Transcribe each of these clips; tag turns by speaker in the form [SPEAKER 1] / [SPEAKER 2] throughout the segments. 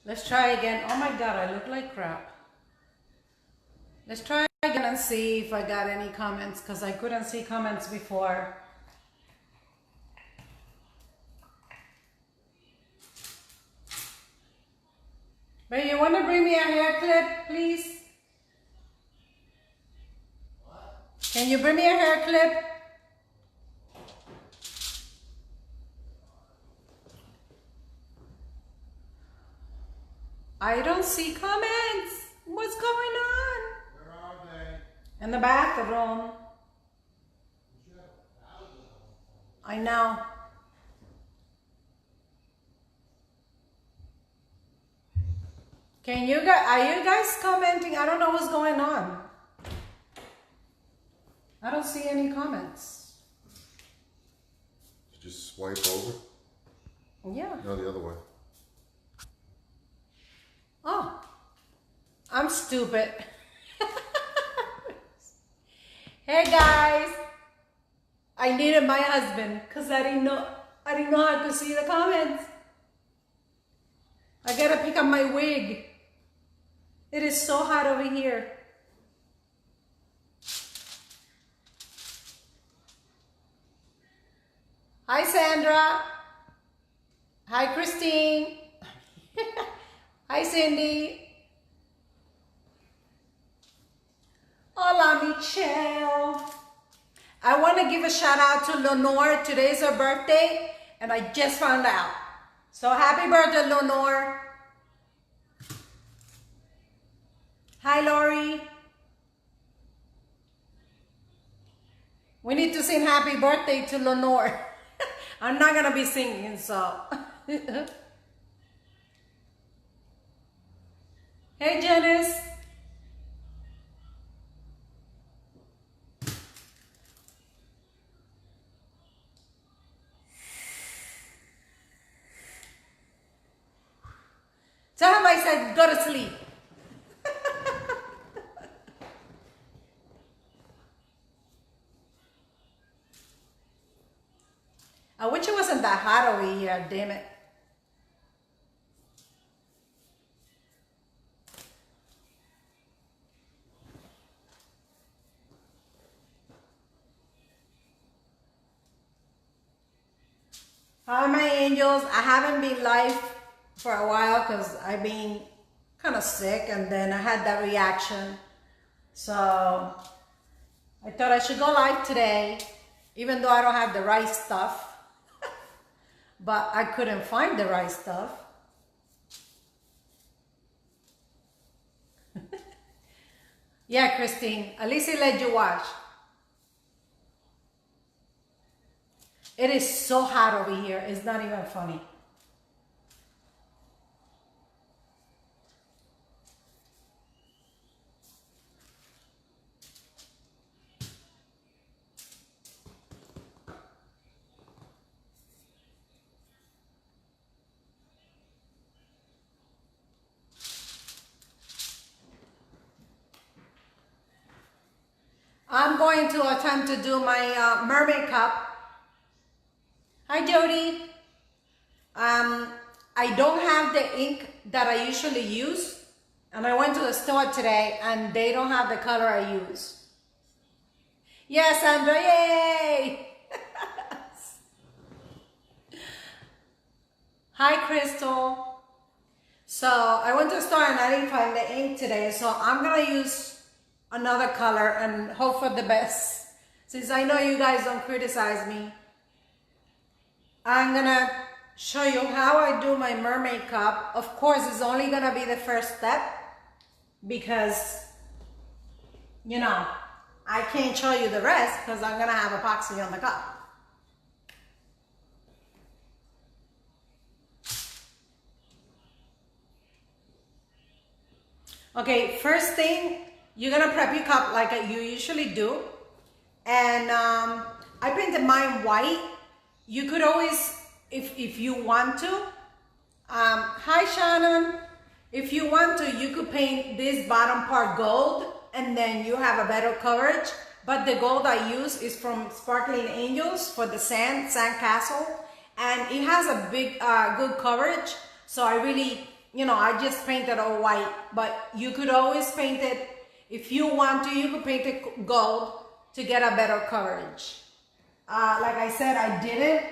[SPEAKER 1] Let's try again. Oh my God, I look like crap. Let's try again and see if I got any comments because I couldn't see comments before. But you want to bring me a hair clip, please? Can you bring me a hair clip? I don't see comments. What's going on?
[SPEAKER 2] Where are they?
[SPEAKER 1] In the bathroom. I know. Can you guys, are you guys commenting? I don't know what's going on. I don't see any comments.
[SPEAKER 2] Just swipe over?
[SPEAKER 1] Yeah.
[SPEAKER 2] No, the other way.
[SPEAKER 1] Oh, I'm stupid. Hey guys, I needed my husband because I didn't know how to see the comments. I gotta pick up my wig. It is so hot over here. Hi Sandra. Hi Christine. Hi Cindy. Hola Michelle. I want to give a shout out to Lenore. Today's her birthday and I just found out. So happy birthday Lenore. Hi Lori. We need to sing happy birthday to Lenore. I'm not going to be singing, so. Hey Janice. Tell him I said go to sleep. I wish it wasn't that hot over here, damn it. Hi my angels. I haven't been live for a while because I've been kind of sick and then I had that reaction. So I thought I should go live today, even though I don't have the right stuff. But I couldn't find the right stuff. Yeah, Christine, at least he let you watch. It is so hot over here. It's not even funny. I'm going to attempt to do my mermaid cup. Hi Jody. I don't have the ink that I usually use. And I went to the store today and they don't have the color I use. Yes, Sandra, yay! Hi Crystal. So I went to the store and I didn't find the ink today. So I'm gonna use another color and hope for the best. Since I know you guys don't criticize me, I'm gonna show you how I do my mermaid cup. Of course, it's only gonna be the first step because, you know, I can't show you the rest because I'm gonna have epoxy on the cup. Okay, first thing, you're gonna prep your cup like you usually do. And I painted mine white. You could always, if you want to, hi Shannon. If you want to, you could paint this bottom part gold and then you have a better coverage. But the gold I use is from Sparkling Angels for the sand castle. And it has a big, good coverage. So I really you know, I just painted all white, but you could always paint it, if you want to, you could paint it gold to get a better coverage. Like I said, I didn't,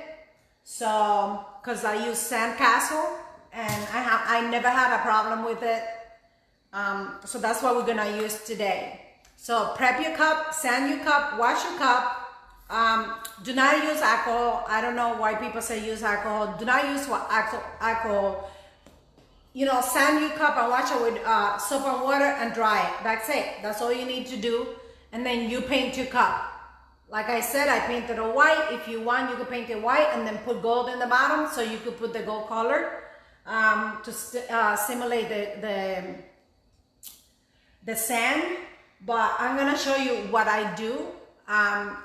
[SPEAKER 1] so, cause I use Sandcastle and I never had a problem with it. So that's what we're gonna use today. So prep your cup, sand your cup, wash your cup. Do not use alcohol. I don't know why people say use alcohol. Do not use alcohol. You know, sand your cup and wash it with soap and water and dry it. That's it. That's all you need to do. And then you paint your cup. Like I said, I painted it white. If you want, you could paint it white and then put gold in the bottom, so you could put the gold color to simulate the sand. But I'm gonna show you what I do.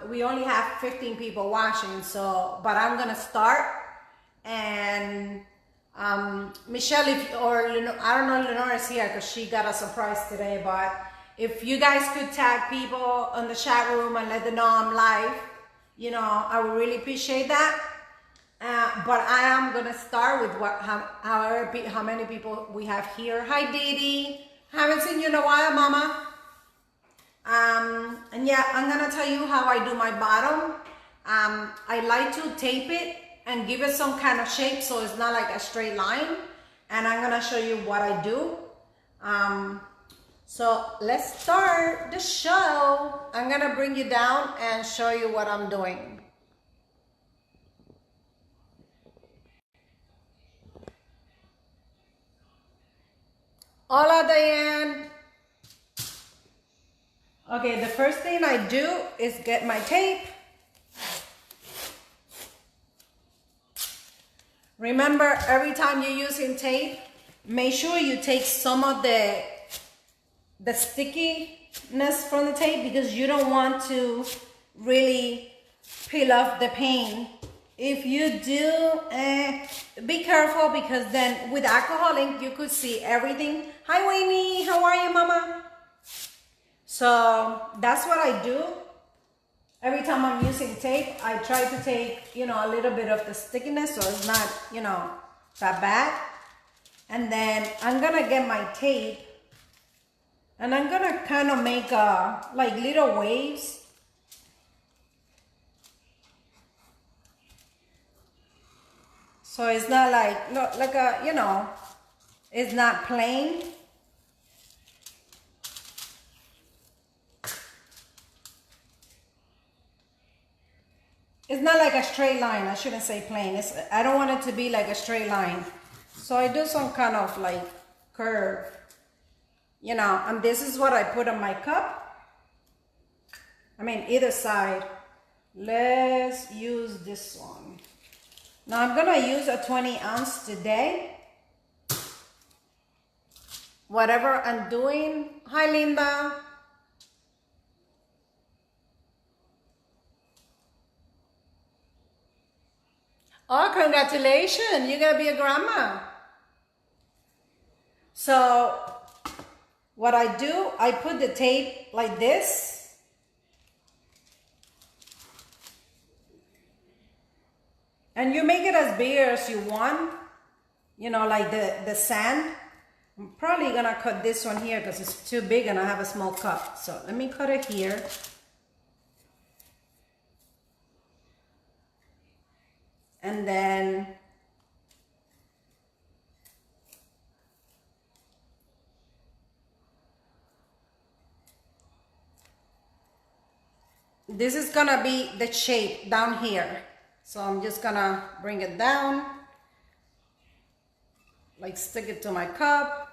[SPEAKER 1] We only have 15 people watching, so, but I'm gonna start. And Michelle, I don't know if Lenore is here because she got a surprise today, but if you guys could tag people on the chat room and let them know I'm live, you know, I would really appreciate that. But I am gonna start with how many people we have here. Hi, Didi. Haven't seen you in a while, Mama. And yeah, I'm gonna tell you how I do my bottom. I like to tape it and give it some kind of shape so it's not like a straight line. And I'm gonna show you what I do. So let's start the show. I'm gonna bring you down and show you what I'm doing. Hola, Diane. Okay, the first thing I do is get my tape. Remember, every time you're using tape, make sure you take some of the stickiness from the tape, because you don't want to really peel off the paint. If you do, be careful, because then with alcohol ink, you could see everything. Hi, Wayne, how are you, Mama? So that's what I do. Every time I'm using tape, I try to take, you know, a little bit of the stickiness so it's not, you know, that bad. And then I'm gonna get my tape and I'm gonna kind of make like little waves. So it's not like a, you know, it's not plain. It's not like a straight line. I shouldn't say plain. I don't want it to be like a straight line. So I do some kind of like curve, you know, and this is what I put on my cup. I mean, either side. Let's use this one. Now I'm gonna use a 20 ounce today. Whatever I'm doing. Hi, Linda. Oh, congratulations. You're gonna be a grandma. So what I do, I put the tape like this. And you make it as big as you want. You know, like the sand. I'm probably gonna cut this one here because it's too big and I have a small cup. So let me cut it here. And then this is gonna be the shape down here. So I'm just gonna bring it down, like stick it to my cup.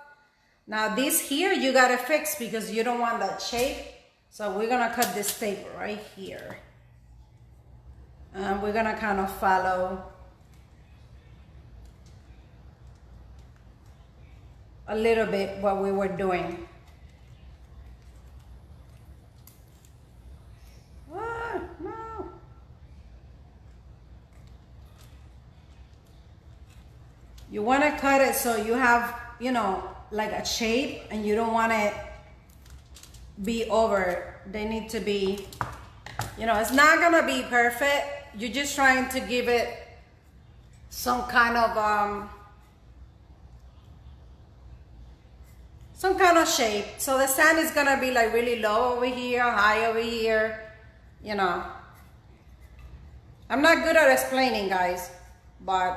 [SPEAKER 1] Now this here you gotta fix because you don't want that shape. So we're gonna cut this tape right here. And we're gonna kind of follow a little bit what we were doing. Ah, no. You want to cut it so you have, you know, like a shape, and you don't want it be over. They need to be, you know, it's not gonna be perfect. You're just trying to give it some kind of some kind of shape. So the sand is gonna be like really low over here, high over here, you know. I'm not good at explaining, guys, but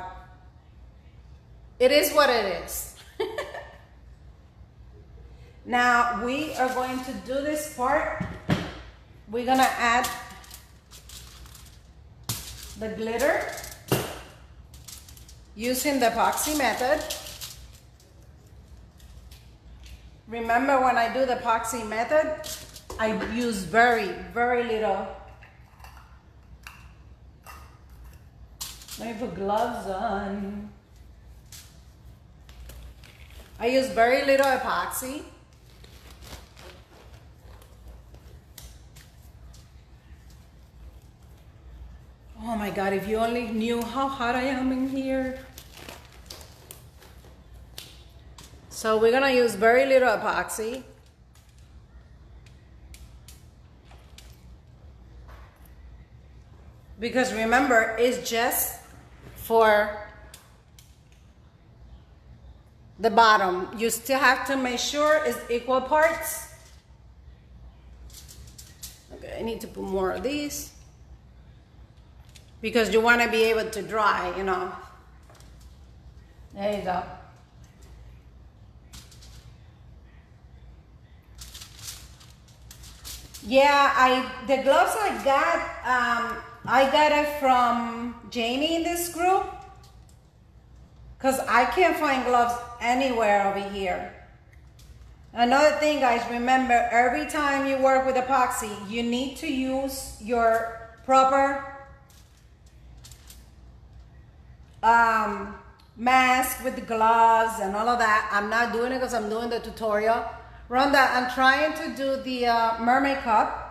[SPEAKER 1] it is what it is. Now we are going to do this part. We're gonna add the glitter using the epoxy method. Remember, when I do the epoxy method, I use very, very little. Let me put gloves on. I use very little epoxy. Oh my God, if you only knew how hot I am in here. So we're gonna use very little epoxy. Because remember, it's just for the bottom. You still have to make sure it's equal parts. Okay, I need to put more of these. Because you want to be able to dry, you know. There you go. Yeah, the gloves I got it from Jamie in this group. Because I can't find gloves anywhere over here. Another thing, guys, remember, every time you work with epoxy, you need to use your proper mask with the gloves and all of that. I'm not doing it because I'm doing the tutorial. Rhonda, I'm trying to do the mermaid cup.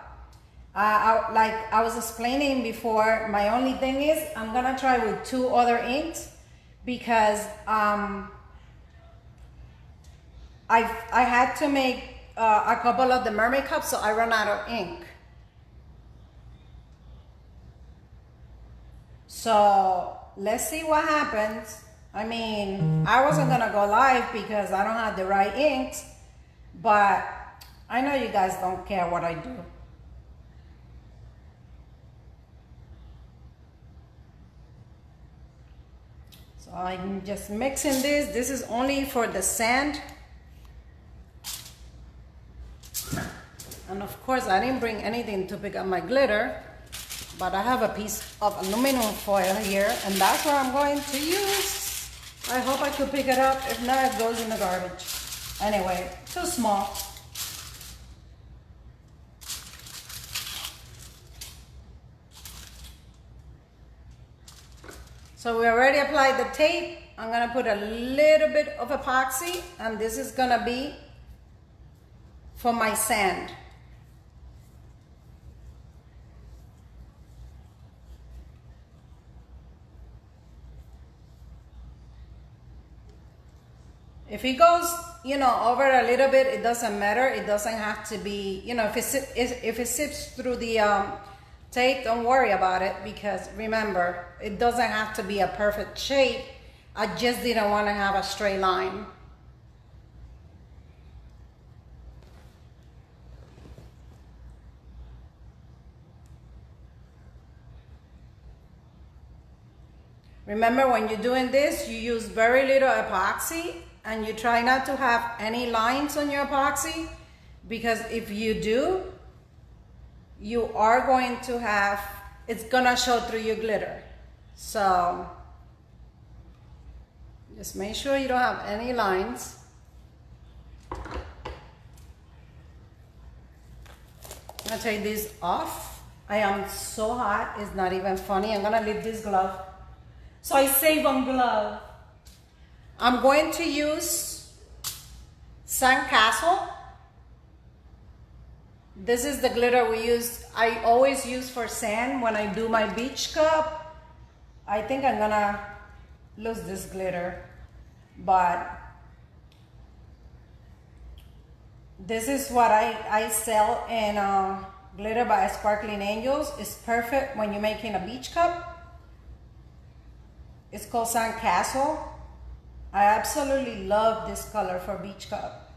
[SPEAKER 1] Like I was explaining before, my only thing is I'm gonna try with 2 other inks because I had to make a couple of the mermaid cups, so I ran out of ink. So let's see what happens. I mean, I wasn't gonna go live because I don't have the right inks, but I know you guys don't care what I do. So I'm just mixing this. This is only for the sand. And of course, I didn't bring anything to pick up my glitter, but I have a piece of aluminum foil here, and that's what I'm going to use. I hope I could pick it up. If not, it goes in the garbage. Anyway, too small. So we already applied the tape. I'm gonna put a little bit of epoxy, and this is gonna be for my sand. If it goes, you know, over a little bit, it doesn't matter. It doesn't have to be, you know, if it sips through the tape, don't worry about it, because remember, it doesn't have to be a perfect shape. I just didn't want to have a straight line. Remember, when you're doing this, you use very little epoxy, and you try not to have any lines on your epoxy, because if you do, you are going to have, it's gonna show through your glitter. So just make sure you don't have any lines. I'm gonna take this off. I am so hot, it's not even funny. I'm gonna leave this glove. So I save on glove. I'm going to use Sandcastle. This is the glitter we use. I always use for sand when I do my beach cup. I think I'm gonna lose this glitter, but this is what I sell in Glitter by Sparkling Angels. It's perfect when you're making a beach cup. It's called Sandcastle. I absolutely love this color for beach cup.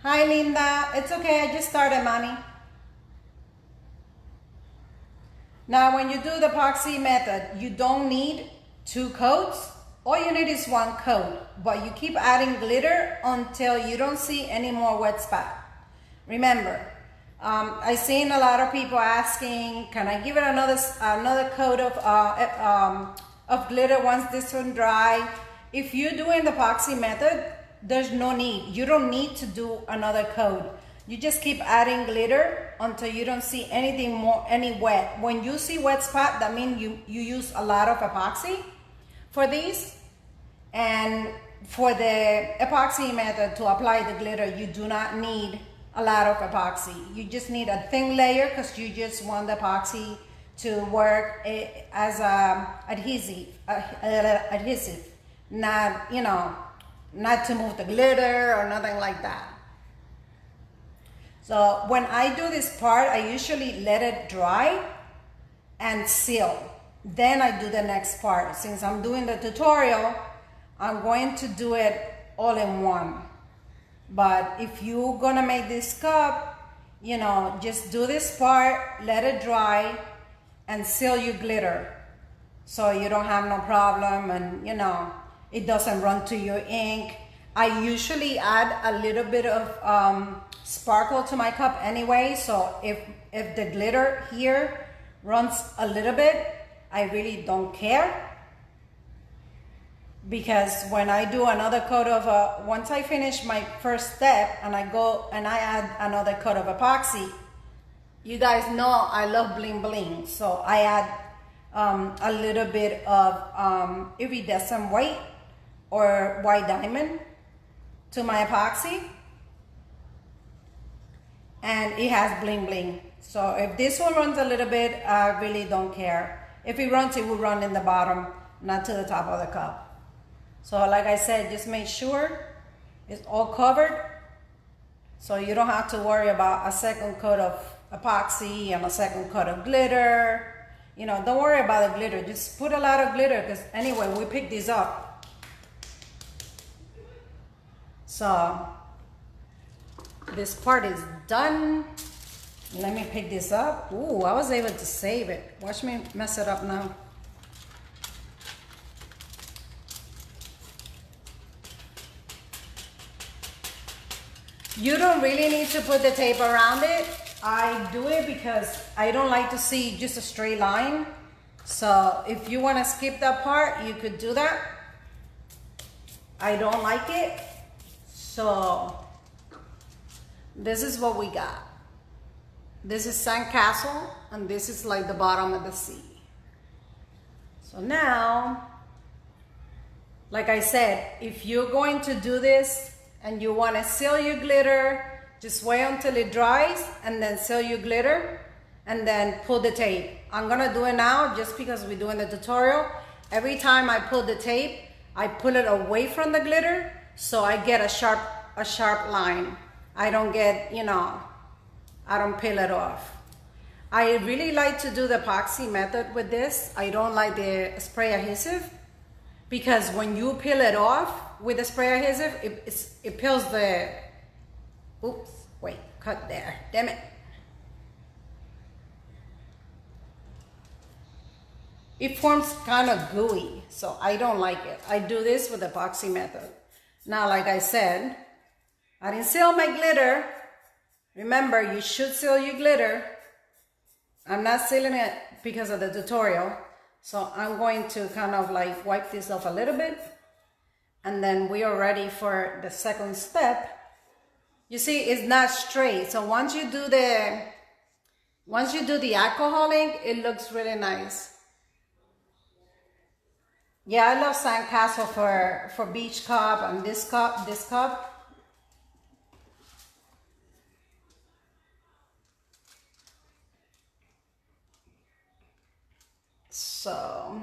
[SPEAKER 1] Hi, Linda. It's okay. I just started, mommy. Now, when you do the epoxy method, you don't need 2 coats. All you need is 1 coat, but you keep adding glitter until you don't see any more wet spot. Remember, I've seen a lot of people asking, can I give it another coat of glitter once this one dry? If you're doing the epoxy method, there's no need. You don't need to do another coat. You just keep adding glitter until you don't see any wet. When you see wet spot, that means you use a lot of epoxy for these. And for the epoxy method to apply the glitter, you do not need a lot of epoxy. You just need a thin layer because you just want the epoxy to work as adhesive, not, not to move the glitter or nothing like that. So when I do this part, I usually let it dry and seal. Then I do the next part. Since I'm doing the tutorial, I'm going to do it all in one. But if you're gonna make this cup, just do this part, let it dry, and seal your glitter. So you don't have no problem and, it doesn't run to your ink. I usually add a little bit of sparkle to my cup anyway, so if the glitter here runs a little bit, I really don't care, because when I do another coat of once I finish my first step and I go and I add another coat of epoxy, you guys know I love bling bling, so I add a little bit of iridescent white or white diamond to my epoxy, and it has bling bling. So if this one runs a little bit, I really don't care. If it runs, it will run in the bottom, not to the top of the cup. So like I said, just make sure it's all covered, so you don't have to worry about a second coat of epoxy and a second coat of glitter. Don't worry about the glitter. Just put a lot of glitter, because anyway, we pick these up. So this part is done. Let me pick this up. Ooh, I was able to save it. Watch me mess it up now. You don't really need to put the tape around it. I do it because I don't like to see just a straight line. So if you want to skip that part, you could do that. I don't like it. So this is what we got. This is sandcastle, and this is like the bottom of the sea. So now, like I said, if you're going to do this and you want to seal your glitter, just wait until it dries and then seal your glitter and then pull the tape. I'm gonna do it now just because we're doing the tutorial. Every time I pull the tape, I pull it away from the glitter so I get a sharp line. I don't get, I don't peel it off. I really like to do the epoxy method with this. I don't like the spray adhesive, because when you peel it off with the spray adhesive, it peels the, oops, wait, cut there, damn it. It forms kind of gooey, so I don't like it. I do this with the epoxy method. Now, like I said, I didn't seal my glitter. Remember, you should seal your glitter. I'm not sealing it because of the tutorial. So I'm going to kind of like wipe this off a little bit. And then we are ready for the second step. You see, it's not straight. So once you do the alcohol ink, it looks really nice. Yeah, I love sandcastle for beach cup and this cup. So,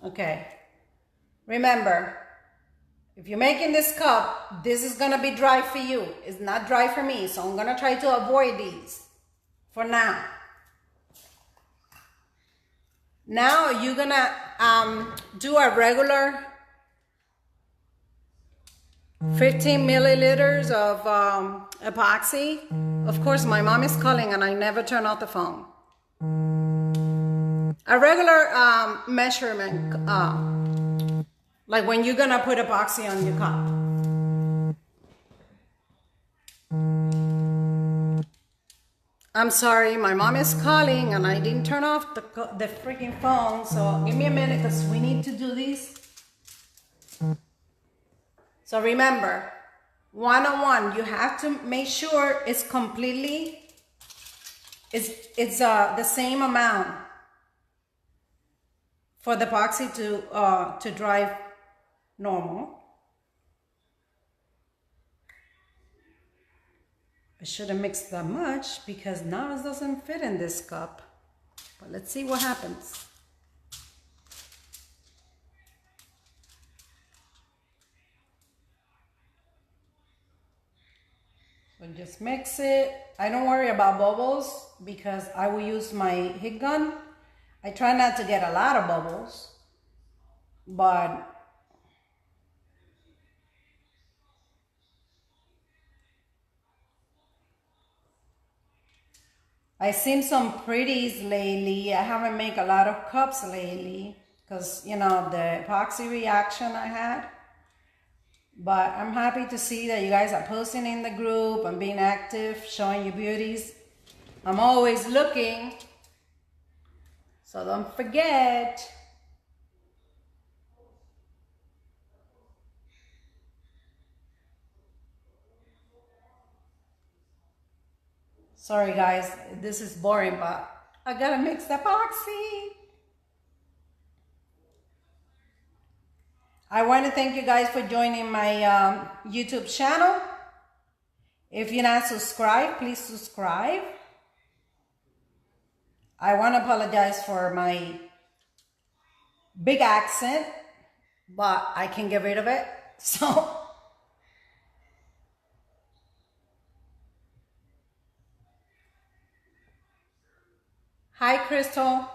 [SPEAKER 1] okay. Remember, if you're making this cup, this is gonna be dry for you. It's not dry for me, so I'm gonna try to avoid these for now. Now you're gonna do a regular 15 milliliters of epoxy. Of course, my mom is calling and I never turn off the phone. A regular measurement, like when you're gonna put epoxy on your cup. I'm sorry, my mom is calling and I didn't turn off the freaking phone, so give me a minute because we need to do this. So remember, 101, you have to make sure it's completely, it's the same amount for the epoxy to dry normal. I shouldn't mix that much because now it doesn't fit in this cup. But let's see what happens. So just mix it. I don't worry about bubbles because I will use my heat gun. I try not to get a lot of bubbles, but I've seen some pretties lately. I haven't made a lot of cups lately because, you know, the epoxy reaction I had. But I'm happy to see that you guys are posting in the group and being active, showing your beauties. I'm always looking, so don't forget. Sorry guys, this is boring, but I gotta mix the epoxy. I want to thank you guys for joining my YouTube channel. If you're not subscribed, please subscribe. I want to apologize for my big accent, but I can get rid of it. So, hi Crystal.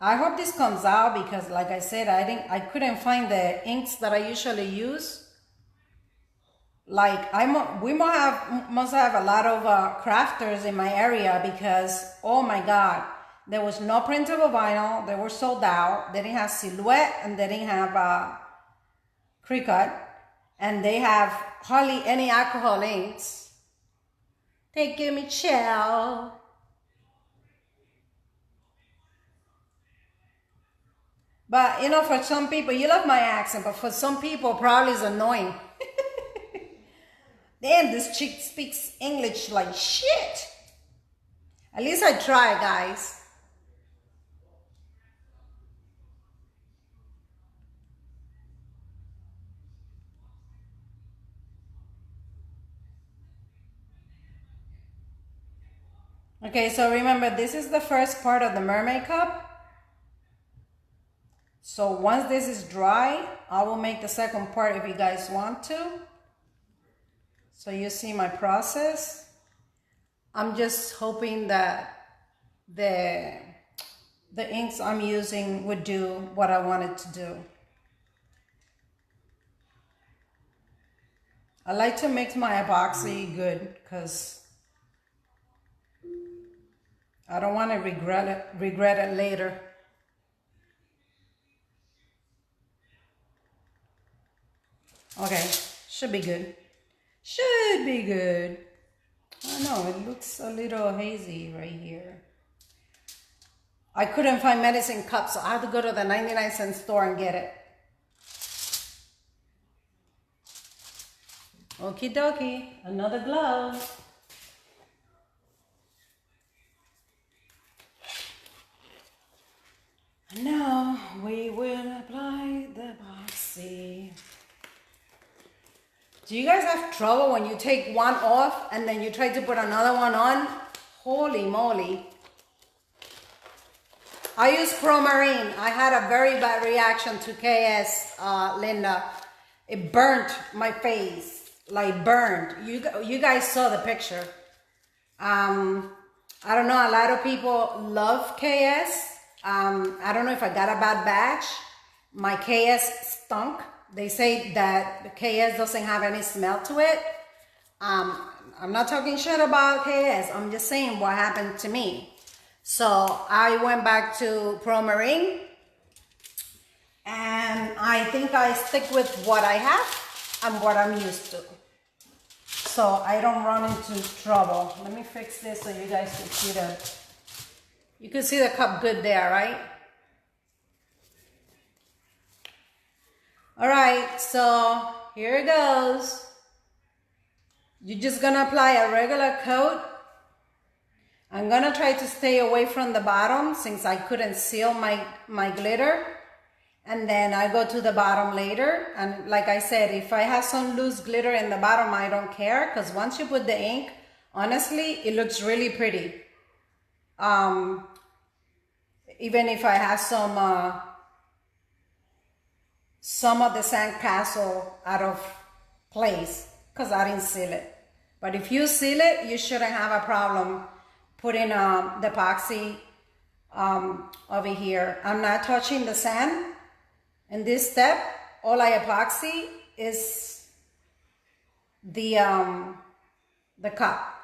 [SPEAKER 1] I hope this comes out because, like I said, I couldn't find the inks that I usually use. Like we must have a lot of crafters in my area because, oh my God, there was no printable vinyl. They were sold out. They didn't have Silhouette and they didn't have Cricut, and they have hardly any alcohol inks. Thank you, Michelle. But, you know, for some people, you love my accent, but for some people, probably it's annoying. Damn, this chick speaks English like shit. At least I try, guys. Okay, so remember, this is the first part of the mermaid cup. So once this is dry, I will make the second part if you guys want to. So you see my process. I'm just hoping that the inks I'm using would do what I wanted to do. I like to mix my epoxy good because I don't want to regret it later. Okay, should be good. Should be good. I know, it looks a little hazy right here. I couldn't find medicine cups, so I had to go to the 99-cent store and get it. Okie dokie, another glove. Now we will apply the epoxy. Do you guys have trouble when you take one off and then you try to put another one on? Holy moly. I use Pro Marine. I had a very bad reaction to KS, Linda. It burnt my face, like burned. You guys saw the picture. I don't know, a lot of people love KS. I don't know if I got a bad batch, my KS stunk. They say that the KS doesn't have any smell to it. I'm not talking shit about KS. I'm just saying what happened to me. So I went back to Pro Marine, and I think I stick with what I have and what I'm used to, so I don't run into trouble. Let me fix this so you guys can see you can see the cup good there, right? All right, so here it goes. You're just gonna apply a regular coat. I'm gonna try to stay away from the bottom since I couldn't seal my glitter. And then I go to the bottom later. And like I said, if I have some loose glitter in the bottom, I don't care, because once you put the ink, honestly, it looks really pretty. Even if I have some of the sandcastle out of place, because I didn't seal it. But if you seal it, you shouldn't have a problem putting the epoxy over here. I'm not touching the sand. In this step, all I epoxy is the cup.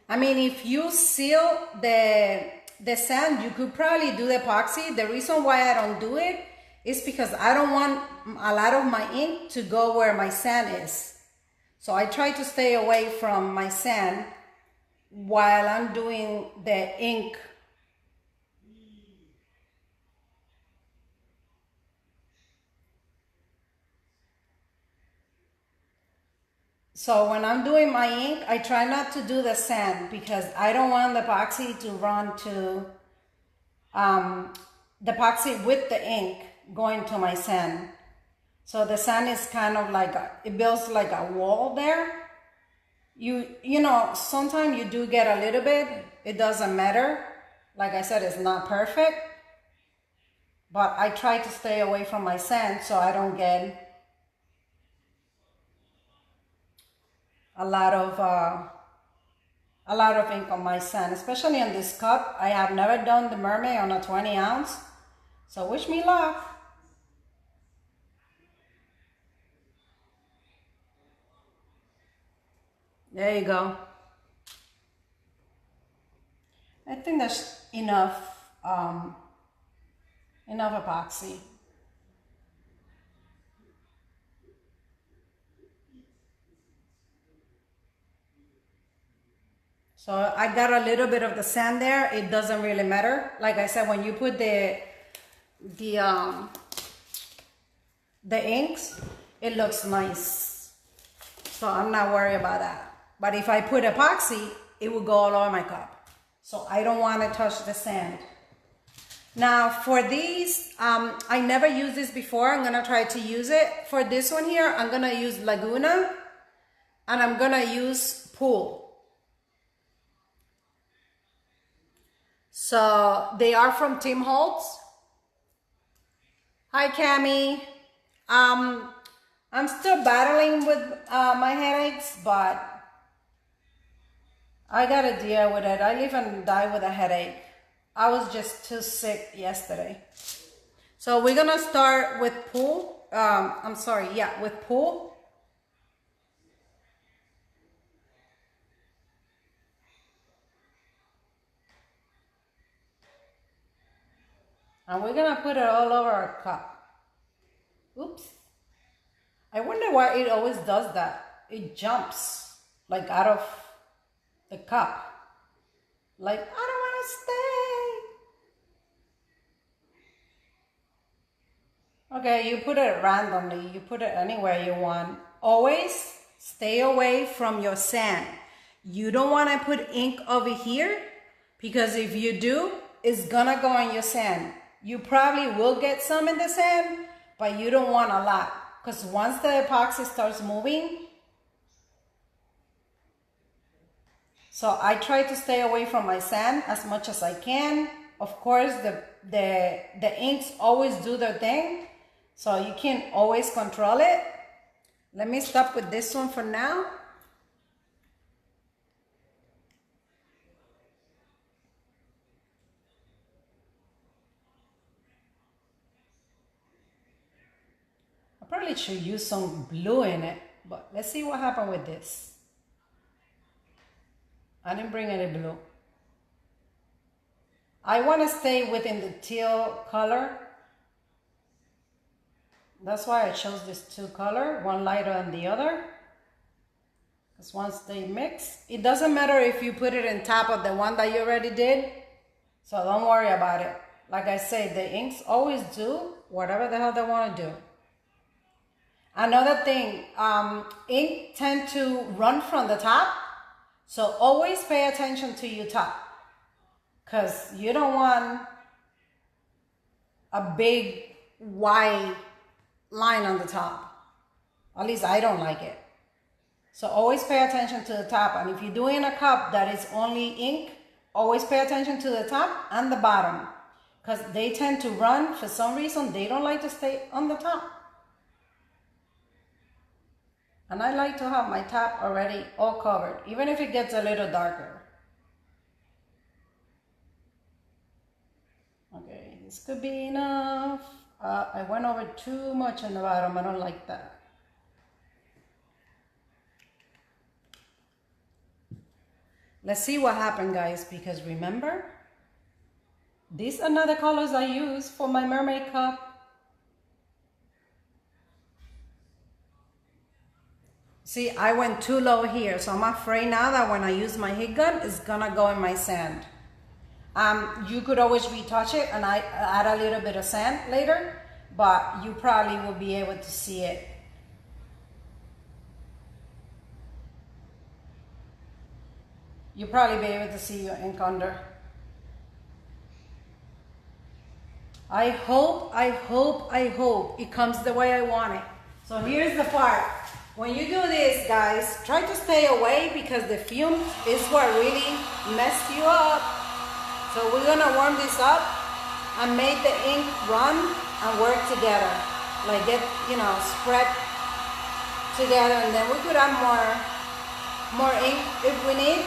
[SPEAKER 1] I mean, if you seal the sand, you could probably do the epoxy. The reason why I don't do it is because I don't want a lot of my ink to go where my sand is. So I try to stay away from my sand while I'm doing the ink. So when I'm doing my ink, I try not to do the sand because I don't want the epoxy to run to, the epoxy with the ink going to my sand. So the sand is kind of like, it builds like a wall there. You know, sometimes you do get a little bit, it doesn't matter. Like I said, it's not perfect. But I try to stay away from my sand so I don't get a lot of ink on my sand, especially on this cup. I have never done the mermaid on a 20 ounce, so wish me luck. There you go. I think that's enough epoxy. So I got a little bit of the sand there. It doesn't really matter. Like I said, when you put the inks, it looks nice. So I'm not worried about that. But if I put epoxy, it will go all over my cup. So I don't want to touch the sand. Now for these, I never used this before. I'm gonna try to use it. For this one here, I'm gonna use Laguna and I'm gonna use Pool. So they are from Tim Holtz. Hi Cami. I'm still battling with my headaches, but I gotta deal with it. I live and die with a headache. I was just too sick yesterday. So we're gonna start with Pool. With Pool. And we're gonna put it all over our cup. Oops. I wonder why it always does that. It jumps like out of the cup. Like, I don't wanna stay. Okay, you put it randomly. You put it anywhere you want. Always stay away from your sand. You don't wanna put ink over here because if you do, it's gonna go in your sand. You probably will get some in the sand, but you don't want a lot because once the epoxy starts moving, so I try to stay away from my sand as much as I can. Of course, the inks always do their thing, so you can always control it. Let me stop with this one for now. probably should use some blue in it, but let's see what happened with this. I didn't bring any blue. I want to stay within the teal color. That's why I chose this two color, one lighter than the other. Because once they mix, it doesn't matter if you put it on top of the one that you already did. So don't worry about it. Like I say, the inks always do whatever the hell they want to do. Another thing, ink tend to run from the top. So always pay attention to your top. Because you don't want a big white line on the top. At least I don't like it. So always pay attention to the top. And if you're doing a cup that is only ink, always pay attention to the top and the bottom. Because they tend to run. For some reason, they don't like to stay on the top. And I like to have my top already all covered, even if it gets a little darker. Okay, this could be enough. I went over too much on the bottom. I don't like that. Let's see what happened, guys, because remember, these are not the colors I use for my mermaid cup. See, I went too low here, so I'm afraid now that when I use my heat gun, it's gonna go in my sand. You could always retouch it and I add a little bit of sand later, but you probably will be able to see it. You'll probably be able to see your ink under. I hope it comes the way I want it. So here's the part. When you do this, guys, try to stay away because the fume is what really messed you up. So we're gonna warm this up and make the ink run and work together. Like get, spread together, and then we could add more ink if we need.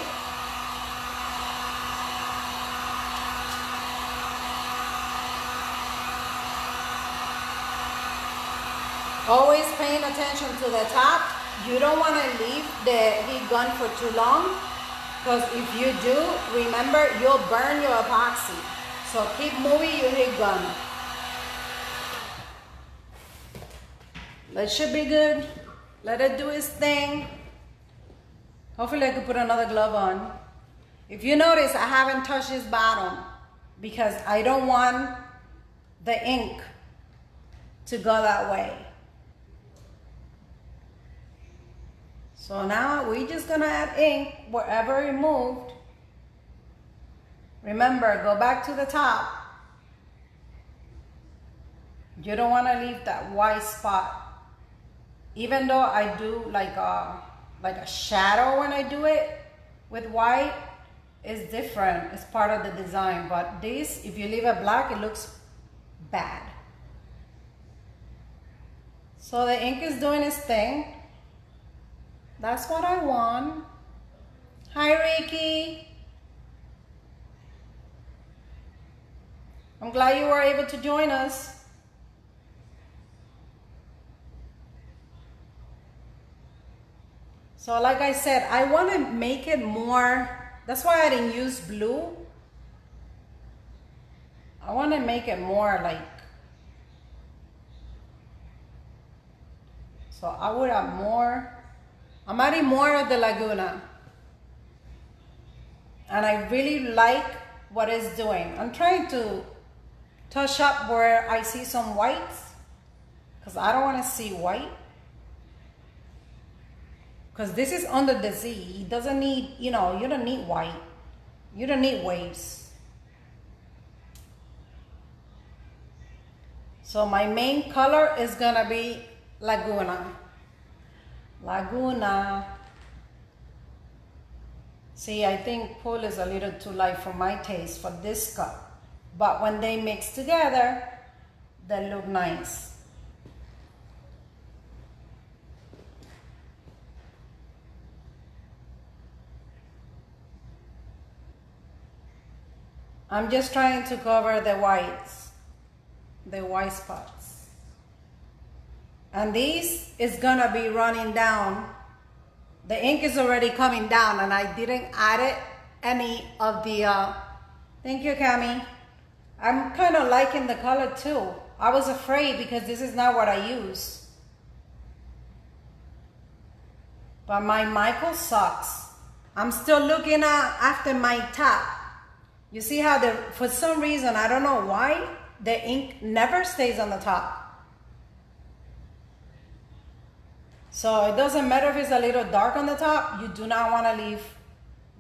[SPEAKER 1] Always paying attention to the top. You don't want to leave the heat gun for too long, because if you do, remember, you'll burn your epoxy. So keep moving your heat gun. That should be good. Let it do its thing. Hopefully I could put another glove on. If you notice, I haven't touched this bottom because I don't want the ink to go that way. So now we're just gonna add ink wherever it moved. Remember, go back to the top. You don't wanna leave that white spot. Even though I do like a shadow when I do it with white, it's different. It's part of the design. But this, if you leave it black, it looks bad. So the ink is doing its thing. That's what I want. Hi, Ricky. I'm glad you were able to join us. So like I said, I want to make it more, that's why I didn't use blue. I want to make it more like, so I would add more. I'm adding more of the Laguna. And I really like what it's doing. I'm trying to touch up where I see some whites, because I don't want to see white. Because this is under the Z. It doesn't need, you don't need white. You don't need waves. So my main color is gonna be Laguna. Laguna. See, I think pool is a little too light for my taste for this cup. But when they mix together, they look nice. I'm just trying to cover the whites, the white spots. And these is gonna be running down. The ink is already coming down and I didn't add it any of the, thank you, Cami. I'm kind of liking the color too. I was afraid because this is not what I use. But my Michael sucks. I'm still looking after my top. You see how for some reason, I don't know why, the ink never stays on the top. So it doesn't matter if it's a little dark on the top, you do not want to leave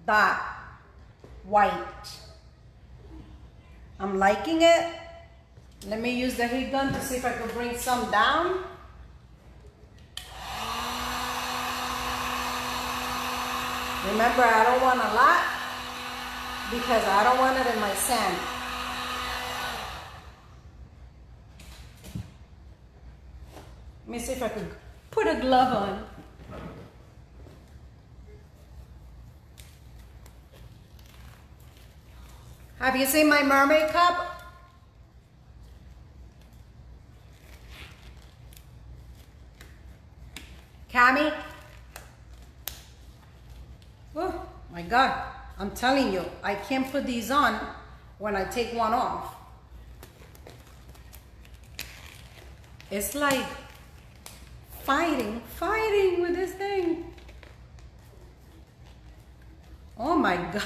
[SPEAKER 1] that white. I'm liking it. Let me use the heat gun to see if I could bring some down. Remember, I don't want a lot because I don't want it in my sand. Let me see if I could put a glove on. Have you seen my mermaid cup? Cami? Oh my God, I'm telling you, I can't put these on when I take one off. It's like fighting with this thing. Oh my God.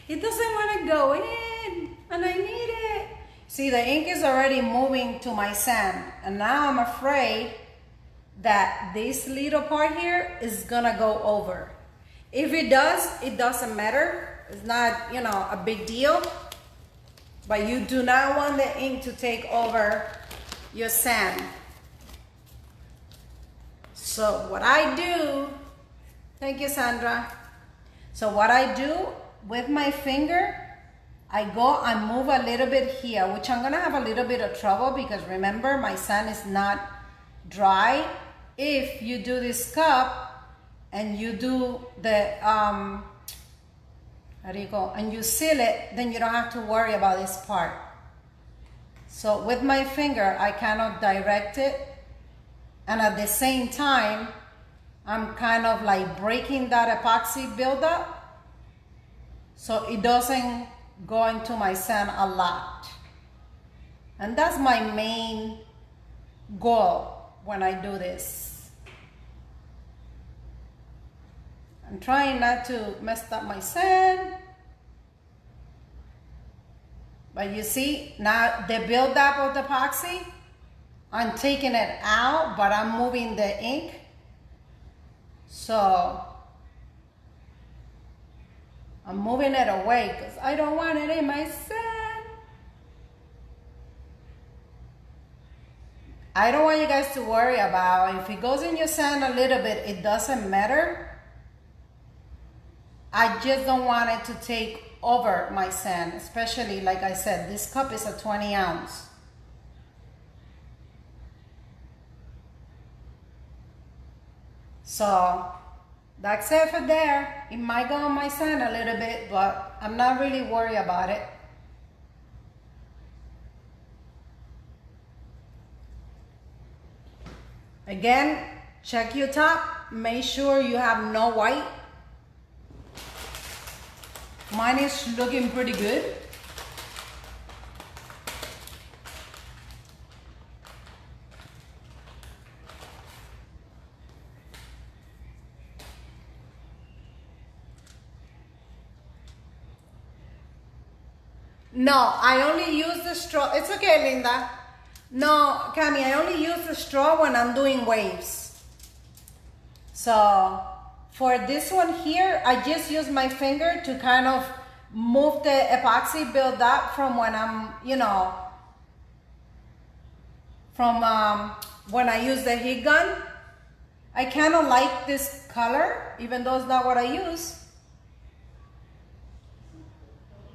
[SPEAKER 1] It doesn't want to go in and I need it. See, the ink is already moving to my sand and now I'm afraid that this little part here is gonna go over. If it does, it doesn't matter. It's not, you know, a big deal. But you do not want the ink to take over your sand. So what I do, thank you, Sandra. So what I do with my finger, I go and move a little bit here, which I'm gonna have a little bit of trouble because remember, my sand is not dry. If you do this cup and you do the, how do you go, and you seal it, then you don't have to worry about this part. So with my finger, I kind of direct it. And at the same time, I'm kind of like breaking that epoxy buildup so it doesn't go into my sand a lot. And that's my main goal when I do this. I'm trying not to mess up my sand. But you see, now the buildup of the epoxy, I'm taking it out, but I'm moving the ink. So I'm moving it away because I don't want it in my sand. I don't want you guys to worry about if it goes in your sand a little bit, it doesn't matter. I just don't want it to take over my sand, especially like I said, this cup is a 20 ounce. So that's it for there. It might go on my sand a little bit, but I'm not really worried about it. Again, check your top. Make sure you have no white. Mine is looking pretty good. No, I only use the straw. It's okay, Linda. No, Cami, I only use the straw when I'm doing waves. So for this one here, I just use my finger to kind of move the epoxy build up from when I'm, you know, from when I use the heat gun. I kind of like this color, even though it's not what I use.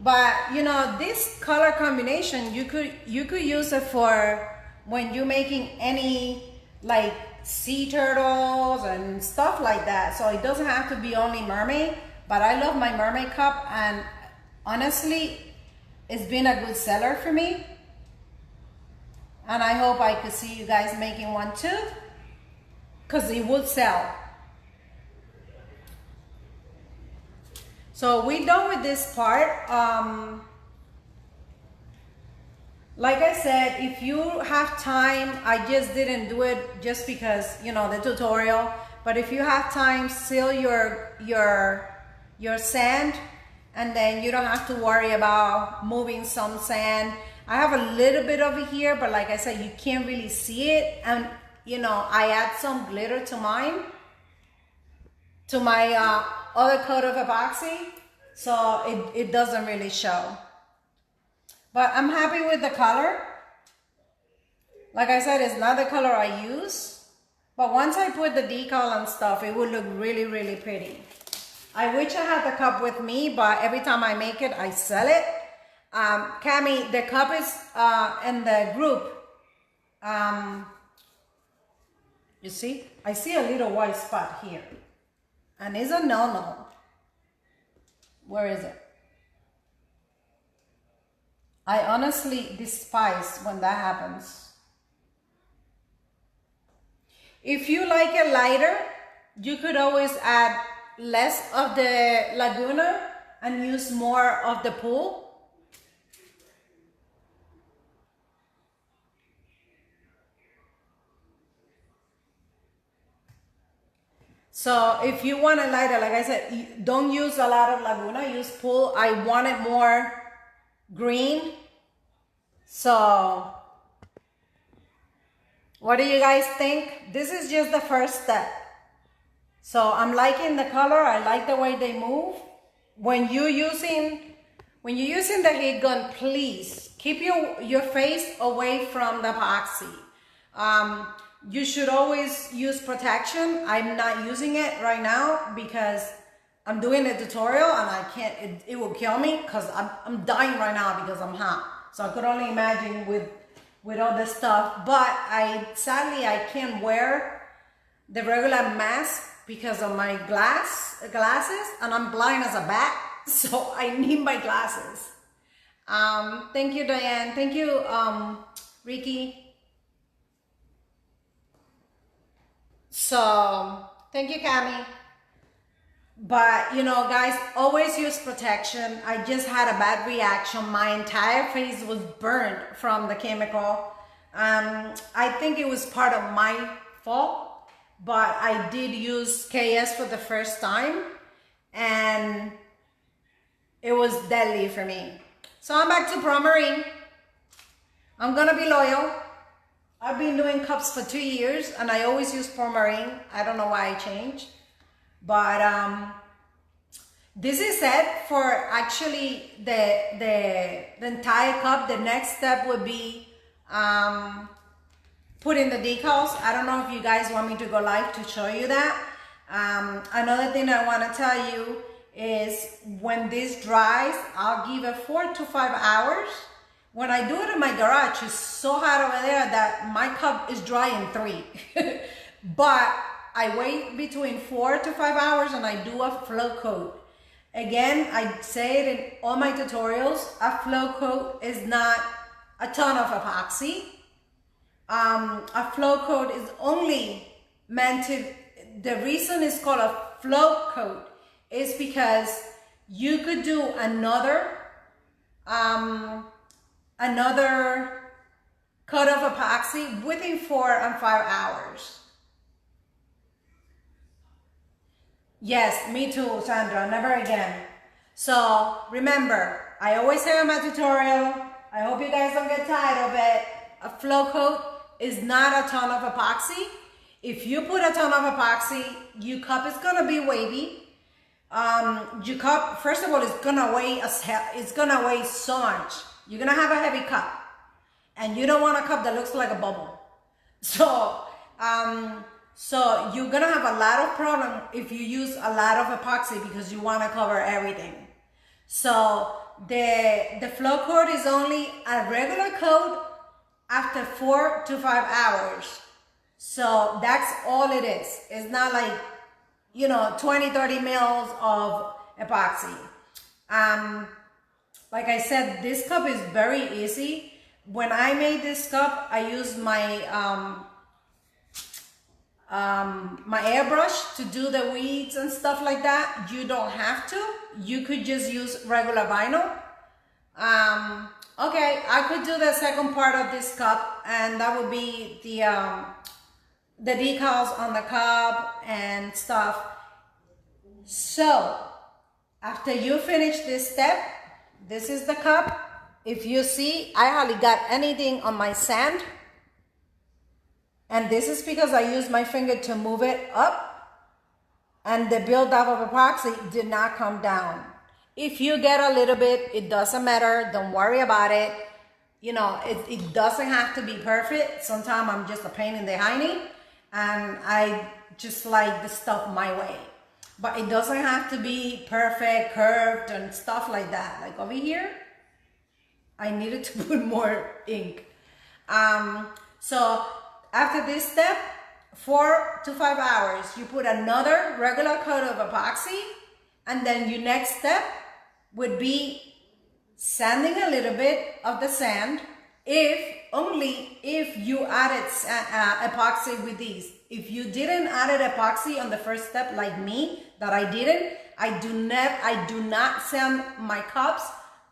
[SPEAKER 1] But you know, this color combination, you could use it for when you're making any like sea turtles and stuff like that. So it doesn't have to be only mermaid, but I love my mermaid cup and honestly, it's been a good seller for me. And I hope I could see you guys making one too, because it would sell. So we're done with this part. Like I said, if you have time, I just didn't do it just because, you know, the tutorial. But if you have time, seal your sand, and then you don't have to worry about moving some sand. I have a little bit over here, but like I said, you can't really see it. And you know, I add some glitter to mine, to my other coat of epoxy, so it doesn't really show. But I'm happy with the color. Like I said, it's not the color I use, but once I put the decal and stuff, it would look really, really pretty. I wish I had the cup with me, but every time I make it, I sell it. Cami, the cup is in the group. You see? I see a little white spot here. And it's a no-no. Where is it? I honestly despise when that happens. If you like it lighter, you could always add less of the Laguna and use more of the Pool. So if you want it lighter, like I said, don't use a lot of Laguna, use Pool. I want it more green. So what do you guys think? This is just the first step. So I'm liking the color. I like the way they move. When you're using the heat gun, please keep your face away from the epoxy. You should always use protection. I'm not using it right now because I'm doing a tutorial and I can't, it will kill me because I'm dying right now because I'm hot. So I could only imagine with all this stuff. But sadly I can't wear the regular mask because of my glasses, and I'm blind as a bat, so I need my glasses. Thank you, Diane. Thank you, Ricky. So thank you, Cami. But you know, guys, always use protection. I just had a bad reaction. My entire face was burned from the chemical. I think it was part of my fault, but I did use KS for the first time and it was deadly for me. So I'm back to Pro Marine. I'm gonna be loyal. I've been doing cups for 2 years and I always use Pro Marine. I don't know why I changed. But this is it for actually the entire cup. The next step would be putting the decals. I don't know if you guys want me to go live to show you that. Another thing I want to tell you is when this dries, I'll give it 4 to 5 hours. When I do it in my garage, it's so hot over there that my cup is dry in 3. But I wait between 4 to 5 hours and I do a flow coat. Again, I say it in all my tutorials, a flow coat is not a ton of epoxy. A flow coat is only meant to, the reason it's called a flow coat is because you could do another coat of epoxy within 4 and 5 hours. Yes, me too, Sandra, never again. So remember, I always say in my tutorial, I hope you guys don't get tired of it, a flow coat is not a ton of epoxy. If you put a ton of epoxy, your cup is gonna be wavy. Your cup, first of all, is gonna weigh it's gonna weigh so much. You're gonna have a heavy cup, and you don't want a cup that looks like a bubble. So, so you're gonna have a lot of problem if you use a lot of epoxy because you want to cover everything. So the flow coat is only a regular coat after 4 to 5 hours. So that's all it is. It's not like, you know, 20-30 mils of epoxy. Like I said, this cup is very easy. when I made this cup, I used my my airbrush to do the weeds and stuff like that. You don't have to. You could just use regular vinyl. Okay, I could do the second part of this cup, and that would be the decals on the cup and stuff. So after you finish this step, this is the cup. If you see, I hardly got anything on my sand. And this is because I used my finger to move it up, and the buildup of epoxy did not come down. If you get a little bit, it doesn't matter. Don't worry about it. You know, it doesn't have to be perfect. Sometimes I'm just a pain in the hiney, and I just like the stuff my way. But it doesn't have to be perfect, curved, and stuff like that. Like over here, I needed to put more ink. So after this step, 4 to 5 hours, you put another regular coat of epoxy, and then your next step would be sanding a little bit of the sand, only if you added epoxy with these. If you didn't add epoxy on the first step like me, that I didn't, I do not sand my cups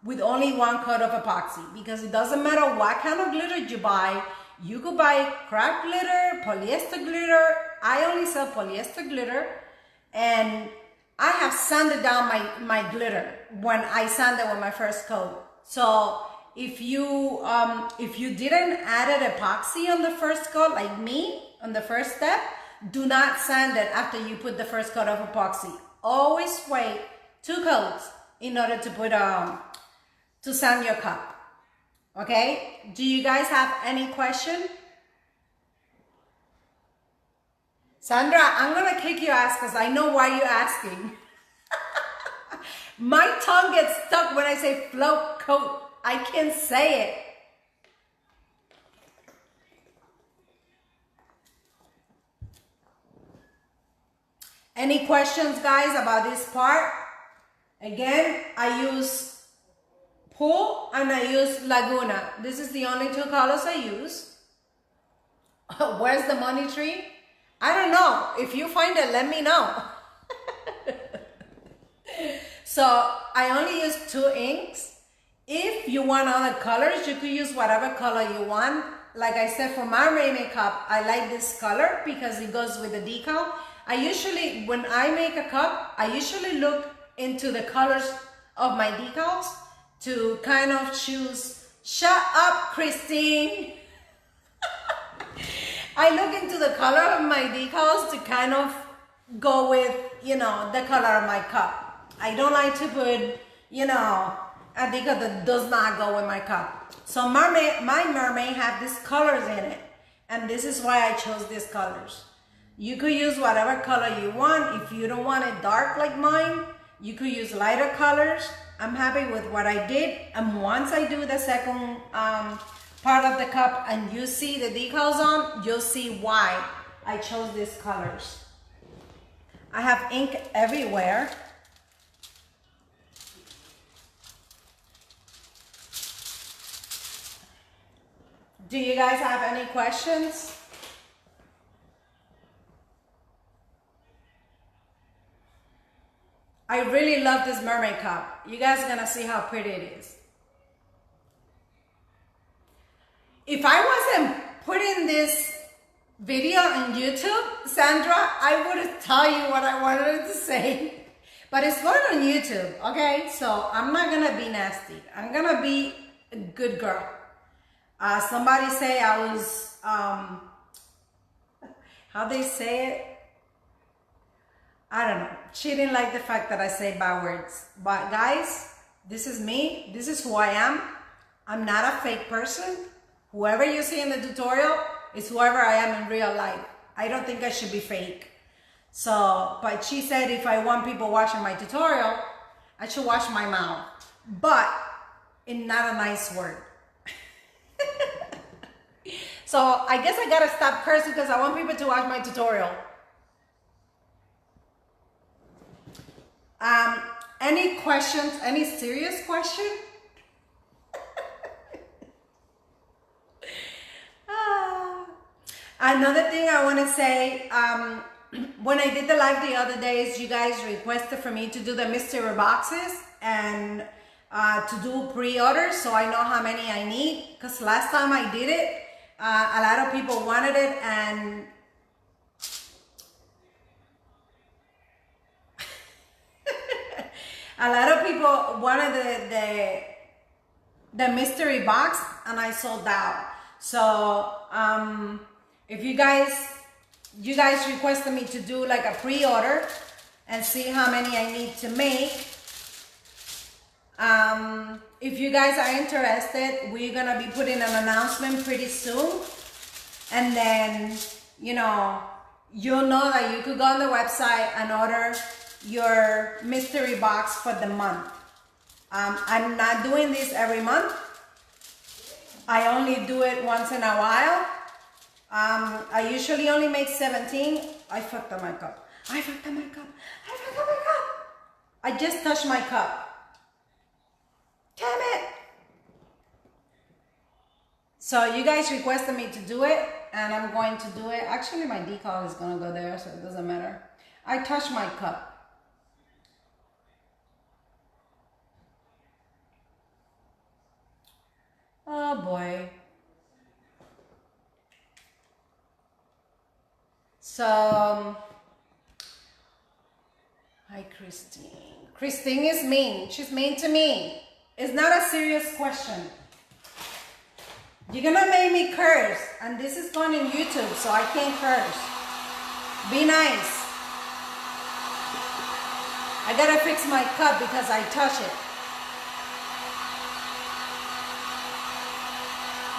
[SPEAKER 1] with only one coat of epoxy, because it doesn't matter what kind of glitter you buy. You could buy craft glitter, polyester glitter. I only sell polyester glitter, and I have sanded down my glitter when I sanded with my first coat. So if you didn't add epoxy on the first coat like me on the first step, do not sand it after you put the first coat of epoxy. Always wait 2 coats in order to put to sand your cup. Okay, do you guys have any question? Sandra, I'm gonna kick your ass because I know why you're asking. My tongue gets stuck when I say float coat. I can't say it. Any questions, guys, about this part? Again, I use Pool and I use Laguna. This is the only 2 colors I use. Where's the money tree? I don't know. If you find it, let me know. So I only use 2 inks. If you want other colors, you could use whatever color you want. Like I said, for my Mermaid cup, I like this color because it goes with the decal. When I make a cup, I usually look into the colors of my decals to kind of choose. Shut up, Christine. I look into the color of my decals to kind of go with, you know, the color of my cup. I don't like to put, you know, a decal that does not go with my cup. So my mermaid have these colors in it, and this is why I chose these colors. You could use whatever color you want. If you don't want it dark like mine, you could use lighter colors. I'm happy with what I did, and once I do the second part of the cup and you see the decals on, you'll see why I chose these colors. I have ink everywhere. Do you guys have any questions? I really love this mermaid cup. You guys are gonna see how pretty it is. If I wasn't putting this video on YouTube, Sandra, I would tell you what I wanted to say. But it's going on YouTube, okay? So I'm not gonna be nasty. I'm gonna be a good girl. Somebody say I was, how they say it? I don't know. She didn't like the fact that I say bad words. But guys, this is me. This is who I am. I'm not a fake person. Whoever you see in the tutorial is whoever I am in real life. I don't think I should be fake. So, but she said if I want people watching my tutorial, I should wash my mouth. But in not a nice word. So I guess I gotta stop cursing because I want people to watch my tutorial. Any questions? Any serious question? Another thing I want to say, when I did the live the other days, you guys requested for me to do the mystery boxes and to do pre-orders so I know how many I need. Because last time I did it, a lot of people wanted it, and a lot of people wanted the mystery box, and I sold out. So if you guys requested me to do like a pre-order and see how many I need to make. If you guys are interested, we're gonna be putting an announcement pretty soon, and then you'll know that you could go on the website and order your mystery box for the month. I'm not doing this every month. I only do it once in a while. I usually only make 17. I fucked up my cup. I just touched my cup. Damn it. So you guys requested me to do it, and I'm going to do it. Actually, my decal is gonna go there, so it doesn't matter. I touched my cup. Oh boy. So, hi Christine. Christine is mean. She's mean to me. It's not a serious question. You're gonna make me curse, and this is going on YouTube, so I can't curse. Be nice. I gotta fix my cup because I touch it.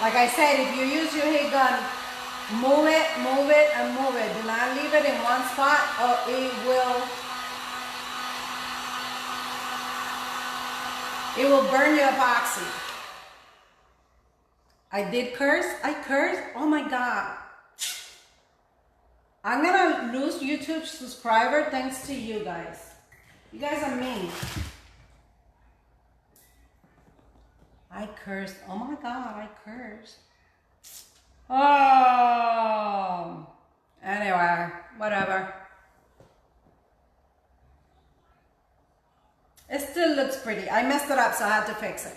[SPEAKER 1] Like I said, if you use your heat gun, move it, and move it. Do not leave it in one spot, or it will burn your epoxy. I did curse. I cursed. Oh my God. I'm gonna lose YouTube subscriber thanks to you guys. You guys are mean. I cursed. Oh my God, I cursed. Oh. Anyway, whatever. It still looks pretty. I messed it up, so I had to fix it.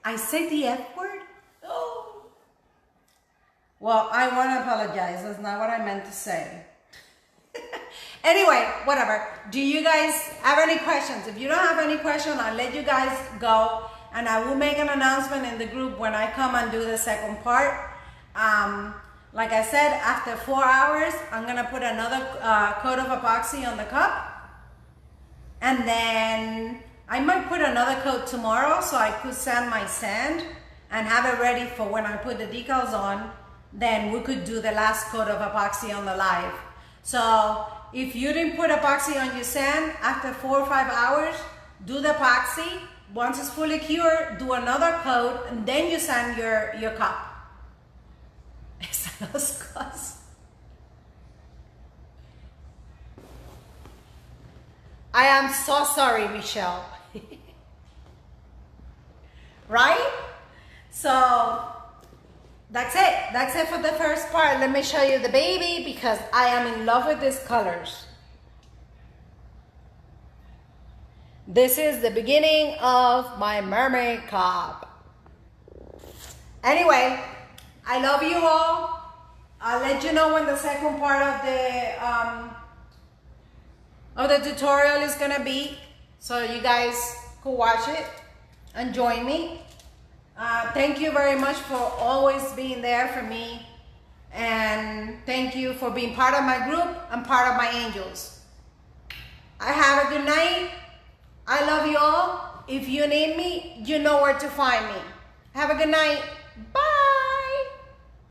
[SPEAKER 1] I said the F word? Oh. Well, I want to apologize. That's not what I meant to say. Anyway, whatever. Do you guys have any questions? If you don't have any questions, I'll let you guys go, and I will make an announcement in the group when I come and do the second part. Like I said, after 4 hours, I'm gonna put another coat of epoxy on the cup, and then I might put another coat tomorrow so I could sand my sand and have it ready for when I put the decals on. Then we could do the last coat of epoxy on the live. So if you didn't put epoxy on your sand, after 4 or 5 hours, do the epoxy. Once it's fully cured, do another coat, and then you sand your cup. I am so sorry, Michelle. Right? So that's it. That's it for the first part. Let me show you the baby because I am in love with these colors. This is the beginning of my mermaid cup. Anyway, I love you all. I'll let you know when the second part of the tutorial is gonna be, so you guys could watch it and join me. Thank you very much for always being there for me, and thank you for being part of my group and part of my angels. I have a good night. I love you all. If you need me, you know where to find me. Have a good night. Bye.